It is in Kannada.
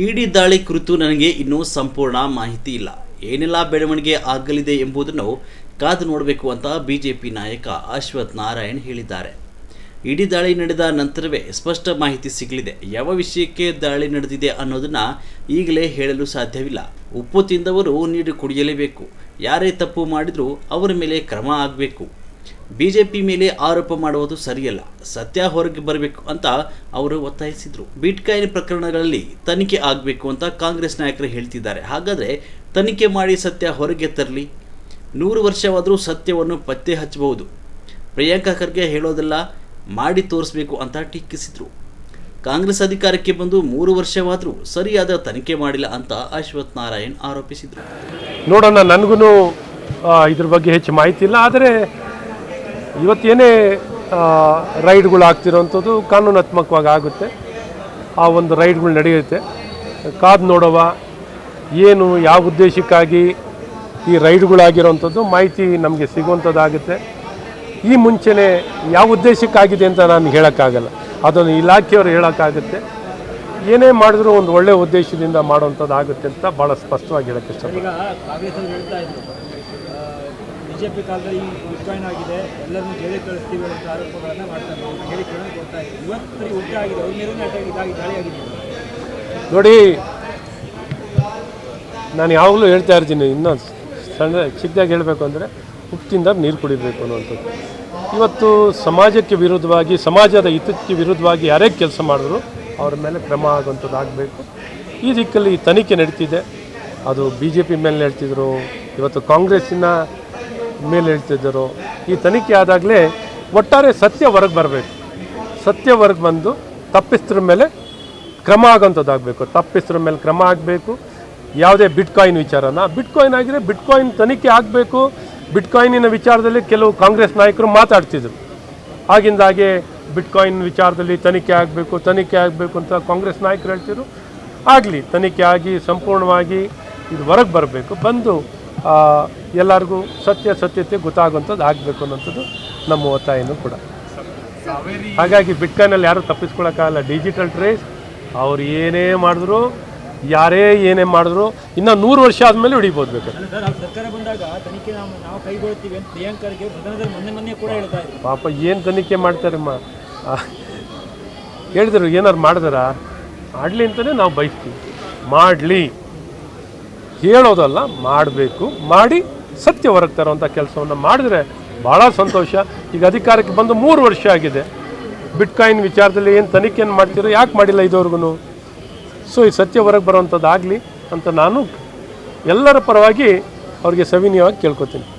ಇಡಿ ದಾಳಿ ಕುರಿತು ನನಗೆ ಇನ್ನೂ ಸಂಪೂರ್ಣ ಮಾಹಿತಿ ಇಲ್ಲ. ಏನೆಲ್ಲ ಬೆಳವಣಿಗೆ ಆಗಲಿದೆ ಎಂಬುದನ್ನು ಕಾದು ನೋಡಬೇಕು ಅಂತ ಬಿಜೆಪಿ ನಾಯಕ ಅಶ್ವಥ್ ನಾರಾಯಣ್ ಹೇಳಿದ್ದಾರೆ. ಇಡಿ ದಾಳಿ ನಡೆದ ನಂತರವೇ ಸ್ಪಷ್ಟ ಮಾಹಿತಿ ಸಿಗಲಿದೆ. ಯಾವ ವಿಷಯಕ್ಕೆ ದಾಳಿ ನಡೆದಿದೆ ಅನ್ನೋದನ್ನ ಈಗಲೇ ಹೇಳಲು ಸಾಧ್ಯವಿಲ್ಲ. ಉಪ್ಪು ತಿಂದವರು ನೀರು ಕುಡಿಯಲೇಬೇಕು. ಯಾರೇ ತಪ್ಪು ಮಾಡಿದರೂ ಅವರ ಮೇಲೆ ಕ್ರಮ ಆಗಬೇಕು. ಬಿಜೆಪಿ ಮೇಲೆ ಆರೋಪ ಮಾಡುವುದು ಸರಿಯಲ್ಲ. ಸತ್ಯ ಹೊರಗೆ ಬರಬೇಕು ಅಂತ ಅವರು ಒತ್ತಾಯಿಸಿದರು. ಬಿಟ್ಕಾಯಿನ್ ಪ್ರಕರಣಗಳಲ್ಲಿ ತನಿಖೆ ಆಗಬೇಕು ಅಂತ ಕಾಂಗ್ರೆಸ್ ನಾಯಕರು ಹೇಳ್ತಿದ್ದಾರೆ. ಹಾಗಾದರೆ ತನಿಖೆ ಮಾಡಿ ಸತ್ಯ ಹೊರಗೆ ತರಲಿ. 100 ವರ್ಷವಾದರೂ ಸತ್ಯವನ್ನು ಪತ್ತೆ ಹಚ್ಚಬಹುದು. ಪ್ರಿಯಾಂಕಾ ಖರ್ಗೆ ಹೇಳೋದೆಲ್ಲ ಮಾಡಿ ತೋರಿಸಬೇಕು ಅಂತ ಟೀಕಿಸಿದರು. ಕಾಂಗ್ರೆಸ್ ಅಧಿಕಾರಕ್ಕೆ ಬಂದು 3 ವರ್ಷವಾದರೂ ಸರಿಯಾದ ತನಿಖೆ ಮಾಡಿಲ್ಲ ಅಂತ ಅಶ್ವಥ್ ನಾರಾಯಣ್ ಆರೋಪಿಸಿದರು. ನೋಡೋಣ, ನನಗೂ ಇದ್ರ ಬಗ್ಗೆ ಹೆಚ್ಚು ಮಾಹಿತಿ ಇಲ್ಲ. ಆದರೆ ಇವತ್ತೇನೇ ರೈಡ್ಗಳು ಆಗ್ತಿರೋವಂಥದ್ದು ಕಾನೂನಾತ್ಮಕವಾಗಿ ಆಗುತ್ತೆ. ಆ ಒಂದು ರೈಡ್ಗಳು ನಡೆಯುತ್ತೆ. ಕಾದು ನೋಡುವ ಏನು ಯಾವ ಉದ್ದೇಶಕ್ಕಾಗಿ ಈ ರೈಡ್ಗಳಾಗಿರೋವಂಥದ್ದು ಮಾಹಿತಿ ನಮಗೆ ಸಿಗುವಂಥದ್ದಾಗುತ್ತೆ. ಈ ಮುಂಚೆನೇ ಯಾವ ಉದ್ದೇಶಕ್ಕಾಗಿದೆ ಅಂತ ನಾನು ಹೇಳೋಕ್ಕಾಗಲ್ಲ. ಅದನ್ನು ಇಲಾಖೆಯವರು ಹೇಳೋಕ್ಕಾಗುತ್ತೆ. ಏನೇ ಮಾಡಿದ್ರೂ ಒಂದು ಒಳ್ಳೆಯ ಉದ್ದೇಶದಿಂದ ಮಾಡುವಂಥದ್ದು ಆಗುತ್ತೆ ಅಂತ ಭಾಳ ಸ್ಪಷ್ಟವಾಗಿ ಹೇಳೋಕ್ಕೆ ಇಷ್ಟಪಡ್ತೀನಿ. ಬಿಜೆಪಿ ಕಾಲದಲ್ಲಿ ಬಿಟ್ಕಾಯಿನ್ ಆಗಿದೆ, ಎಲ್ಲರನ್ನೂ ಜೈಲಿಗೆ ಕಳಿಸ್ತೀವಿ ಅಂತ ಆರೋಪಗಳನ್ನು ಮಾಡ್ತಾರೆ, ಹೇಳಿಕೆಗಳನ್ನು ಕೊಡ್ತಾ ಇದ್ದಾರೆ. ಇವತ್ತು ಉಲ್ಟಾ ಆಗಿದೆ, ಅವ್ರ ಮೇಲೆ ದಾಳಿ ಆಗಿದೆ. ನೋಡಿ, ನಾನು ಯಾವಾಗಲೂ ಹೇಳ್ತಾ ಇರ್ತೀನಿ, ಇನ್ನೂ ಚಿಕ್ಕದಾಗಿ ಹೇಳಬೇಕು ಅಂದರೆ ಉಪ್ಪಿಂದ ನೀರು ಕುಡಿಬೇಕು ಅನ್ನುವಂಥದ್ದು. ಇವತ್ತು ಸಮಾಜಕ್ಕೆ ವಿರುದ್ಧವಾಗಿ, ಸಮಾಜದ ಹಿತಕ್ಕೆ ವಿರುದ್ಧವಾಗಿ ಯಾರೇ ಕೆಲಸ ಮಾಡಿದ್ರು ಅವ್ರ ಮೇಲೆ ಕ್ರಮ ಆಗುವಂಥದ್ದು ಆಗಬೇಕು. ಈ ದಿಕ್ಕಲ್ಲಿ ತನಿಖೆ ನಡೀತಿದೆ. ಅದು BJP ಮೇಲೆ ಹೇಳ್ತಿದ್ರು, ಇವತ್ತು ಕಾಂಗ್ರೆಸ್ಸಿನ ಮೇಲೆ ಹೇಳ್ತಿದ್ದರು. ಈ ತನಿಖೆ ಆದಾಗಲೇ ಒಟ್ಟಾರೆ ಸತ್ಯ ಹೊರಗೆ ಬರಬೇಕು. ಸತ್ಯ ಹೊರಗೆ ಬಂದು ತಪ್ಪಿಸ್ತರ ಮೇಲೆ ಕ್ರಮ ಆಗೋಂಥದ್ದಾಗಬೇಕು. ತಪ್ಪಿಸ್ತರ ಮೇಲೆ ಕ್ರಮ ಆಗಬೇಕು. ಯಾವುದೇ ಬಿಟ್ಕಾಯಿನ್ ಬಿಟ್ಕಾಯಿನ್ ಆಗಿದ್ರೆ ಬಿಟ್ಕಾಯಿನ್ ತನಿಖೆ ಆಗಬೇಕು. ಬಿಟ್ಕಾಯಿನಿನ ವಿಚಾರದಲ್ಲಿ ಕೆಲವು ಕಾಂಗ್ರೆಸ್ ನಾಯಕರು ಮಾತಾಡ್ತಿದ್ರು. ಆಗಿಂದಾಗೆ ಬಿಟ್ಕಾಯಿನ್ ವಿಚಾರದಲ್ಲಿ ತನಿಖೆ ಆಗಬೇಕು ಅಂತ ಕಾಂಗ್ರೆಸ್ ನಾಯಕರು ಹೇಳ್ತಿದ್ರು. ಆಗಲಿ, ತನಿಖೆ ಆಗಿ ಸಂಪೂರ್ಣವಾಗಿ ಇದು ಹೊರಗೆ ಬರಬೇಕು. ಬಂದು ಎಲ್ಲರಿಗೂ ಸತ್ಯತೆ ಗೊತ್ತಾಗುವಂಥದ್ದು ಆಗಬೇಕು ಅನ್ನೋಂಥದ್ದು ನಮ್ಮ ಒತ್ತಾಯನೂ ಕೂಡ. ಹಾಗಾಗಿ ಬಿಟ್ಕಾಯಿನಲ್ಲಿ ಯಾರೂ ತಪ್ಪಿಸ್ಕೊಳ್ಳೋಕ್ಕಾಗಲ್ಲ. ಡಿಜಿಟಲ್ ಟ್ರೇಸ್ ಅವ್ರು ಏನೇ ಮಾಡಿದ್ರು, ಯಾರೇ ಏನೇ ಮಾಡಿದ್ರು ಇನ್ನು 100 ವರ್ಷ ಆದಮೇಲೆ ಹಿಡಿಬೋದು ಬೇಕಾದ್ರೆ. ಸರ್ಕಾರ ಬಂದಾಗ ತನಿಖೆ ನಾವು ಕೈಗೊಳ್ತೀವಿ ಅಂತ ಪ್ರಿಯಾಂಕರ್ಗೆ ಮೊನ್ನೆ ಕೂಡ ಹೇಳ್ತಾ ಇದ್ರು. ಪಾಪ ಏನು ತನಿಖೆ ಮಾಡ್ತಾರಮ್ಮ, ಹೇಳಿದ್ರು ಏನಾರು ಮಾಡಿದಾರ ಮಾಡಲಿ ಅಂತಲೇ ನಾವು ಬಯಸ್ತೀವಿ. ಮಾಡಲಿ, ಹೇಳೋದಲ್ಲ, ಮಾಡಬೇಕು. ಮಾಡಿ ಸತ್ಯ ಹೊರಗೆ ತರುವಂಥ ಕೆಲಸವನ್ನು ಮಾಡಿದ್ರೆ ಭಾಳ ಸಂತೋಷ. ಈಗ ಅಧಿಕಾರಕ್ಕೆ ಬಂದು 3 ವರ್ಷ ಆಗಿದೆ. ಬಿಟ್ಕಾಯಿನ್ ವಿಚಾರದಲ್ಲಿ ಏನು ತನಿಖೆಯನ್ನು ಮಾಡ್ತಿರೋ, ಯಾಕೆ ಮಾಡಿಲ್ಲ ಇದುವರೆಗೂ? ಸೊ ಈ ಸತ್ಯ ಹೊರಗೆ ಬರುವಂಥದ್ದು ಆಗಲಿ ಅಂತ ನಾನು ಎಲ್ಲರ ಪರವಾಗಿ ಅವ್ರಿಗೆ ಸವಿನಯವಾಗಿ ಕೇಳ್ಕೊತೀನಿ.